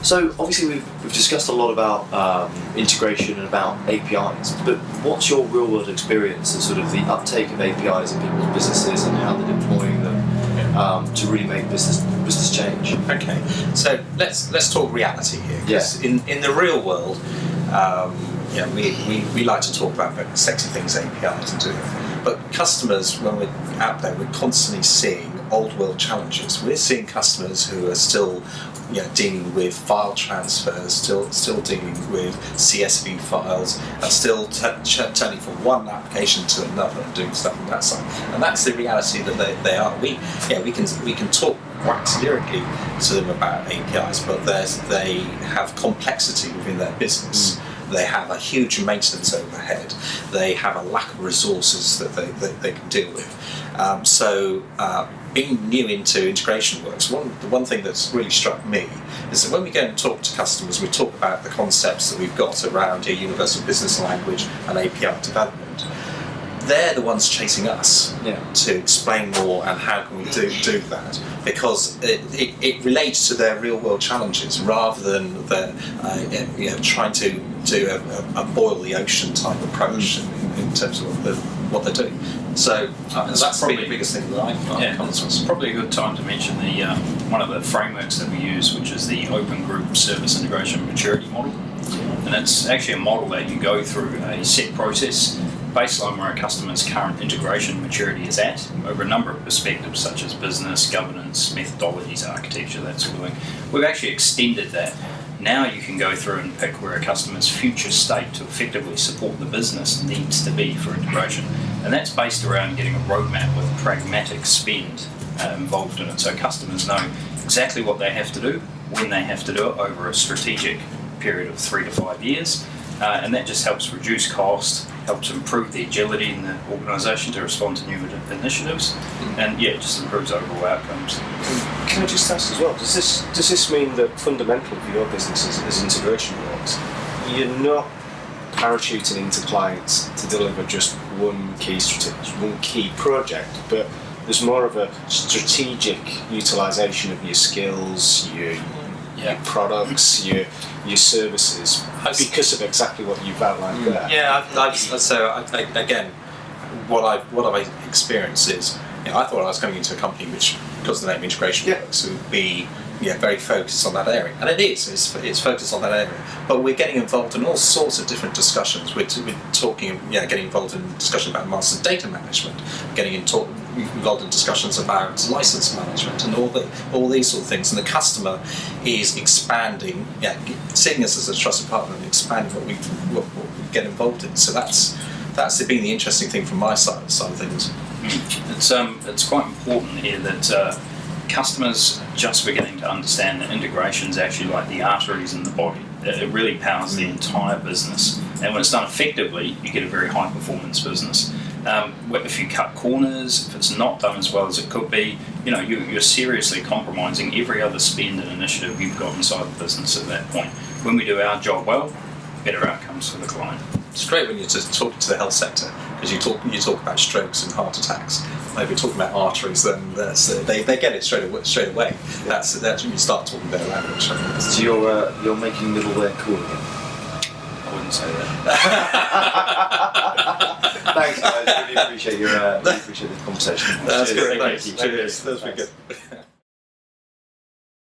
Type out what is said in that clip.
So obviously we've discussed a lot about integration and about APIs, but what's your real world experience of sort of the uptake of APIs in people's businesses and how they're deploying them to really make business change? Okay, so let's talk reality here. Yes. In the real world, we like to talk about the sexy things APIs and doing, but customers, when we're out there, we're constantly seeing old world challenges. We're seeing customers who are still dealing with file transfers, still dealing with CSV files, and still turning from one application to another and doing stuff on that side. And that's the reality that they are. We can talk wax lyrically to them about APIs, but they have complexity within their business. They have a huge maintenance overhead. They have a lack of resources that they can deal with. Being new into IntegrationWorks, the one thing that's really struck me is that when we go and talk to customers, we talk about the concepts that we've got around a universal business language and API development. They're the ones chasing us to explain more and how can we do that, because it relates to their real world challenges rather than trying to do a boil the ocean type approach in terms of what they're doing. So that's probably the biggest thing that I've come across. It's probably a good time to mention one of the frameworks that we use, which is the Open Group Service Integration Maturity Model. And it's actually a model that you go through a set process based on where a customer's current integration maturity is at over a number of perspectives, such as business, governance, methodologies, architecture, that sort of thing. We've actually extended that. Now you can go through and pick where a customer's future state to effectively support the business needs to be for integration. And that's based around getting a roadmap with pragmatic spend involved in it, so customers know exactly what they have to do, when they have to do it over a strategic period of 3 to 5 years. And that just helps reduce cost, helps improve the agility in the organisation to respond to new initiatives, and it just improves overall outcomes. Can I just ask as well, does this mean that fundamental for your business as IntegrationWorks, you're not parachuting into clients to deliver just one key project, but there's more of a strategic utilisation of your skills, your products, your services, because of exactly what you've outlined there? Yeah, again, what I've experienced is, I thought I was coming into a company which, because of the name IntegrationWorks, would be very focused on that area, and it is. It's focused on that area. But we're getting involved in all sorts of different discussions. We're talking, getting involved in discussion about master data management, getting involved in discussions about license management, and all these sort of things. And the customer is expanding, seeing us as a trusted partner and expanding what we get involved in. So that's been the interesting thing from my side of things. It's quite important here that customers are just beginning to understand that integration is actually like the arteries in the body. It really powers the entire business, and when it's done effectively, you get a very high performance business. If you cut corners, if it's not done as well as it could be, you're seriously compromising every other spend and initiative you've got inside the business at that point. When we do our job well, better outcomes for the client. It's great when you're just talking to the health sector, because you talk about strokes and heart attacks. If you're talking about arteries, then they get it straight away. That's when you start talking their language. So you're making middleware cool again? I wouldn't say that. Thanks guys, really appreciate the conversation. That's good, Thank you. Cheers. That's been good.